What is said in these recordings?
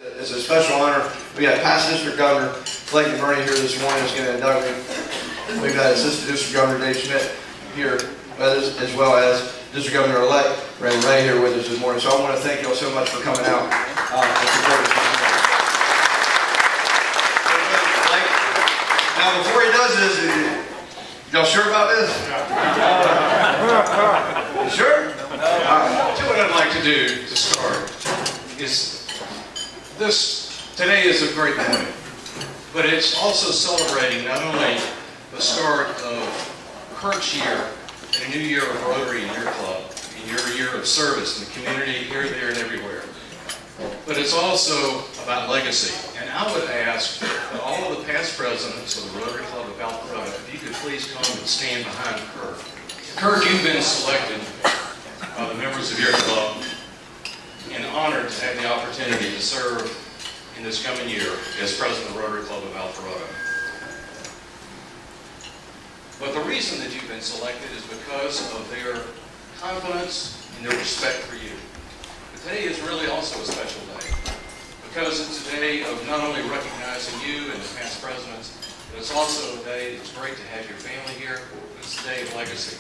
It's a special honor. We got past District Governor Blake Murray here this morning who's going to induct me. We've got Assistant District Governor Dave Schmidt here with us, as well as District Governor-elect Randy Ray here with us this morning. So I want to thank you all so much for coming out and supporting us. Now, before he does this, y'all sure about this? You sure? So what I'd like to do to start is today is a great morning, but it's also celebrating not only the start of Kurt's year and a new year of Rotary in your club, in your year of service in the community, here, there, and everywhere, but it's also about legacy. And I would ask that all of the past presidents of the Rotary Club of Alpharetta, if you could please come and stand behind Kurt. Kurt, you've been selected by the members of your club and honored to have the opportunity to serve in this coming year as president of the Rotary Club of Alpharetta. But the reason that you've been selected is because of their confidence and their respect for you. But today is really also a special day because it's a day of not only recognizing you and the past presidents, but it's also a day that's great to have your family here. It's a day of legacy.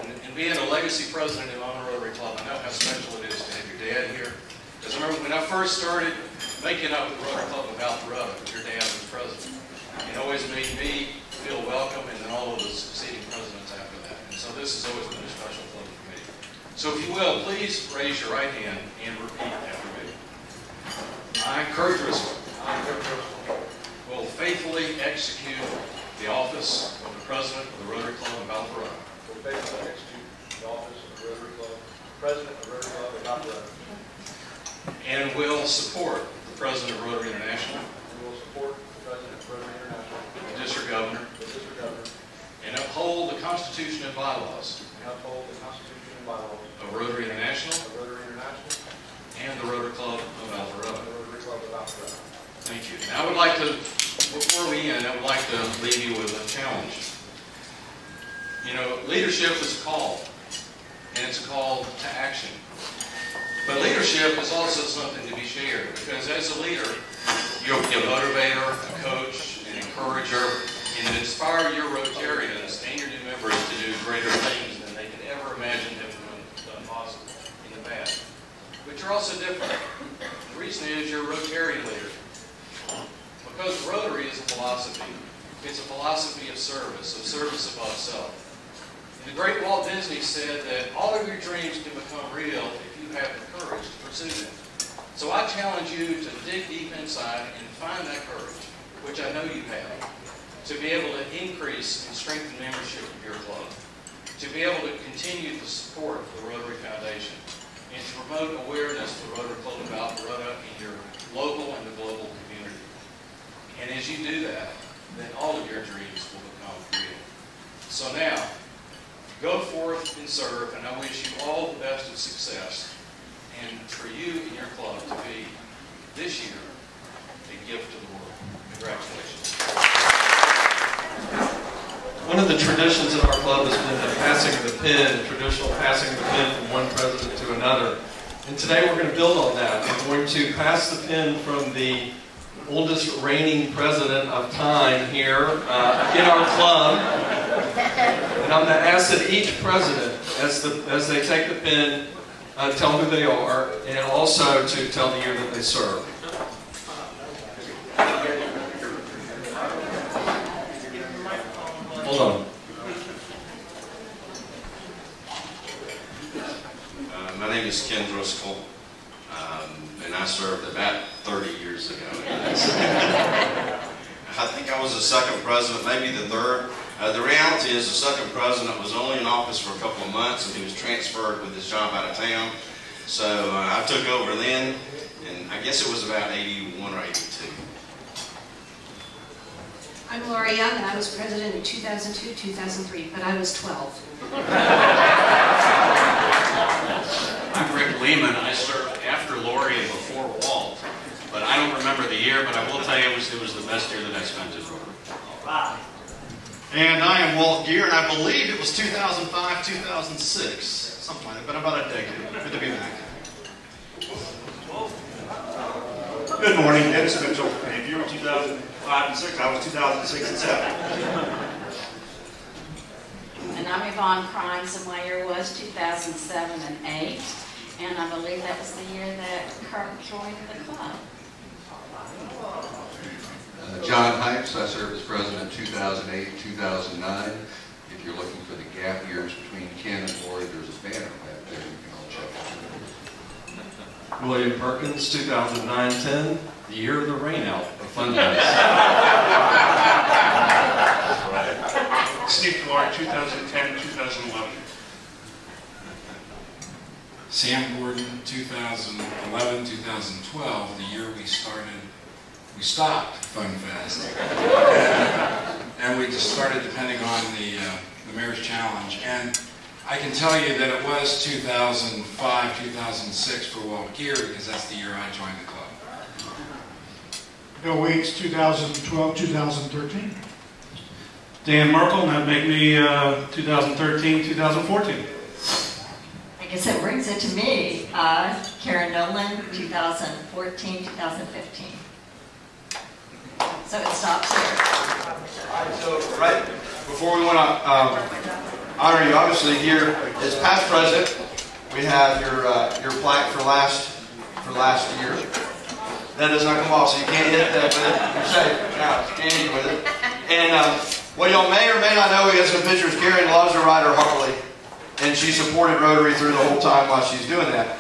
And being a legacy president in Honor Rotary Club, I know how special it is to have your dad here. Because I remember when I first started making up with the Rotary Club of Alpharetta, your dad was president. It always made me feel welcome, and then all of the succeeding presidents after that. And so this has always been a special club for me. So if you will, please raise your right hand and repeat after me. I, Kurt Driscoll, will faithfully execute the office of the president of the Rotary Club of Alpharetta. Will faithfully execute the office of the Rotary Club, president of the Rotary Club of Alpharetta. And will support the president of Rotary International. And will support the president of Rotary International. The district governor. The district governor. And uphold the Constitution and bylaws. And uphold the Constitution and bylaws. Of Rotary International. Of Rotary International. And the Rotary Club of Alpharetta. The Rotary Club of Alpharetta. Thank you. Now I would like to, before we end, I would like to leave you with a challenge. You know, leadership is a call. And it's a call to action. But leadership is also something to be shared, because as a leader, you'll be a motivator, a coach, an encourager, and inspire your Rotarians and your new members to do greater things than they could ever imagine have done possible in the past. But you're also different. The reason is you're a Rotarian leader. Because Rotary is a philosophy. It's a philosophy of service above self. And the great Walt Disney said that all of your dreams can become real if you have the courage to pursue them. So I challenge you to dig deep inside and find that courage, which I know you have, to be able to increase and strengthen membership of your club, to be able to continue the support for the Rotary Foundation, and to promote awareness of the Rotary Club of Alpharetta in your local and the global community. And as you do that, then all of your dreams will become real. So now, go forth and serve, and I wish you all the best of success. And for you and your club to be, this year, a gift to the world. Congratulations. One of the traditions in our club has been the passing of the pin, the traditional passing of the pin from one president to another. And today we're going to build on that. We're going to pass the pin from the oldest reigning president of time here in our club. And I'm going to ask that each president, as they take the pin, tell who they are, and also to tell the year that they served. Hold on. My name is Ken Driscoll, and I served about 30 years ago. I think I was the second president, maybe the third. The reality is the second president was only in office for a couple of months, and he was transferred with his job out of town. So I took over then, and I guess it was about 81 or 82. I'm Laura Young, and I was president in 2002, 2003, but I was 12. I'm Rick Lehman. I served after Lori and before Walt, but I don't remember the year, but I will tell you it was the best year that I spent in Rotary. All right. And I am Walt Gear, and I believe it was 2005, 2006, something like that, but about a decade. Good to be back. Good morning, Dennis Mitchell. If you were 2005 and 6, I was 2006 and 7. And I'm Yvonne Crimes, and my year was 2007 and 8. And I believe that was the year that Kurt joined the club. John Hikes, I served as president 2008-2009. If you're looking for the gap years between Ken and Lori, there's a banner right there. You can all check it. William Perkins, 2009-10, the year of the rainout of Fun Fest. Steve Clark, 2010-2011. Sam Gordon, 2011-2012, the year we stopped Fun Fest. And we just started depending on the Mayor's Challenge. And I can tell you that it was 2005-2006 for Walt Gear, because that's the year I joined the club. Bill Weeks, 2012-2013. Dan Merkel, and that'd make me 2013-2014. I guess that brings it to me. Karen Nolan, 2014-2015. So it stops here. All right, so right before we want to honor you, obviously here as past president, we have your plaque for last year. That does not come off, so you can't hit that with it. You're safe now, standing with it. And what y'all may or may not know, we got some pictures. Karen loves to ride her Harley, and she supported Rotary through the whole time while she's doing that.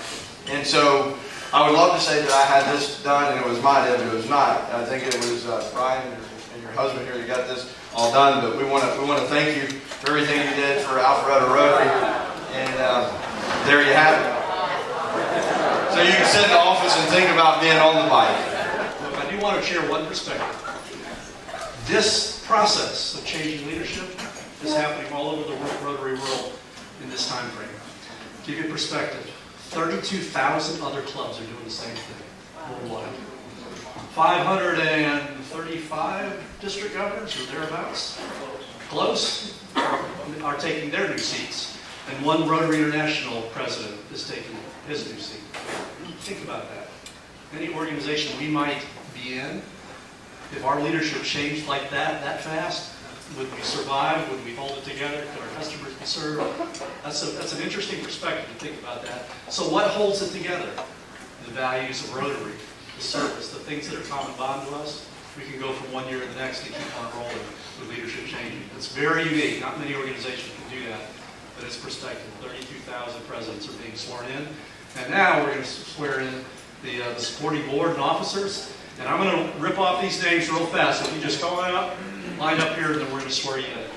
And so I would love to say that I had this done and it was my idea, but it was not. I think it was Brian and your husband here that got this all done. But we want to thank you for everything you did for Alpharetta Rotary, and there you have it. So you can sit in the office and think about being on the bike. Look, I do want to share one perspective. This process of changing leadership is happening all over the Rotary world in this time frame. To give you perspective, 32,000 other clubs are doing the same thing worldwide. 535 district governors or thereabouts, close, are taking their new seats. And one Rotary International president is taking his new seat. Think about that. Any organization we might be in, if our leadership changed like that fast, would we survive? Would we hold it together? Could our customers be served? That's an interesting perspective to think about that. So what holds it together? The values of Rotary, the service, the things that are common bond to us. We can go from one year to the next and keep on rolling with leadership changing. It's very unique. Not many organizations can do that, but it's perspective. 32,000 presidents are being sworn in. And now we're going to swear in the supporting board and officers. And I'm going to rip off these names real fast. So if you just go on up, line up here, and then we're going to swear you in.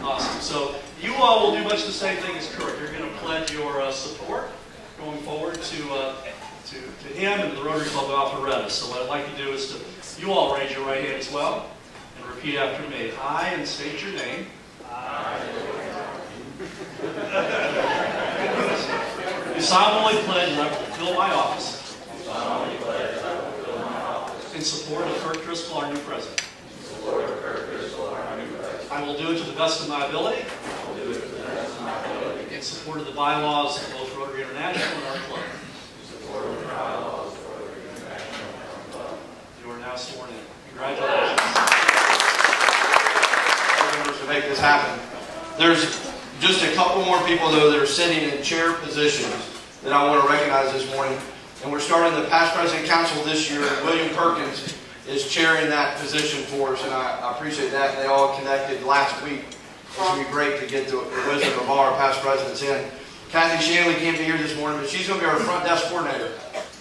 Awesome. So you all will do much the same thing as Kurt. You're going to pledge your support going forward to him and to the Rotary Club of Alpharetta. So what I'd like to do is to you all raise your right hand as well and repeat after me. I, and state your name. You solemnly pledge that I will fulfill my office in support of Kurt Driscoll, our new president. I will do it to the best of my ability in support of the bylaws of both Rotary International and our club. You are now sworn in. Congratulations. To make this happen. There's just a couple more people, though, that are sitting in chair positions that I want to recognize this morning. And we're starting the past president council this year. William Perkins is chairing that position for us, and I appreciate that. And they all connected last week. It's going to be great to get the wisdom of all our past presidents in. Kathy Shanley can't be here this morning, but she's going to be our front desk coordinator.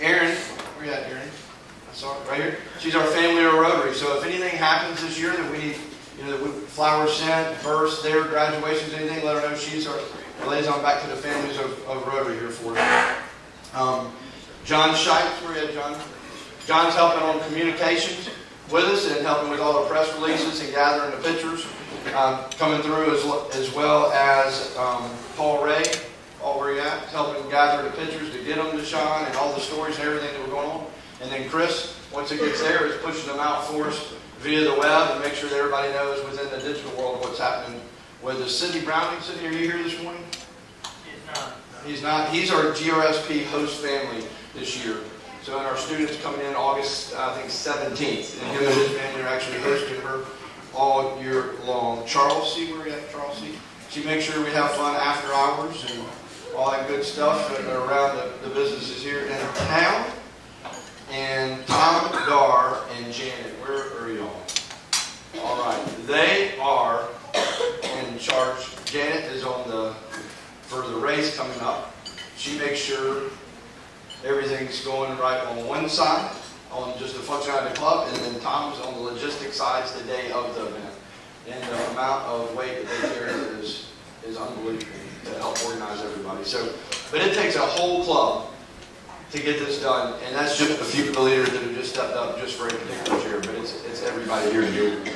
Erin, where you at, Erin? I saw it right here. She's our family or Rotary. So if anything happens this year that we need, flowers sent, births, their graduations, anything, let her know she's our liaison back to the families of Rotary here for us. John Scheitz, where you at, John? John's helping on communications with us and helping with all the press releases and gathering the pictures. Coming through as well as Paul Ray. Paul, where you at? Helping gather the pictures to get them to Sean and all the stories and everything that were going on. And then Chris, once it gets there, is pushing them out for us via the web and make sure that everybody knows within the digital world what's happening with us. Sidney Browning, Sidney, are you here this morning? He's not. He's not. He's our GRSP host family this year. So, and our students coming in August, I think, 17th. And him and his family are actually hosting her all year long. Charles C., where are you at, Charles C.? She makes sure we have fun after hours and all that good stuff around the businesses here in town. And Tom, Dar, and Janet, where are y'all? All right, they are in charge. Janet is for the race coming up. She makes sure everything's going right on one side, on just the functionality of the club, and then Tom's on the logistics sides the day of the event. And the amount of weight that they carry is unbelievable to help organize everybody. So, but it takes a whole club to get this done, and that's just a few of the leaders that have just stepped up just for a particular year, but it's everybody here to do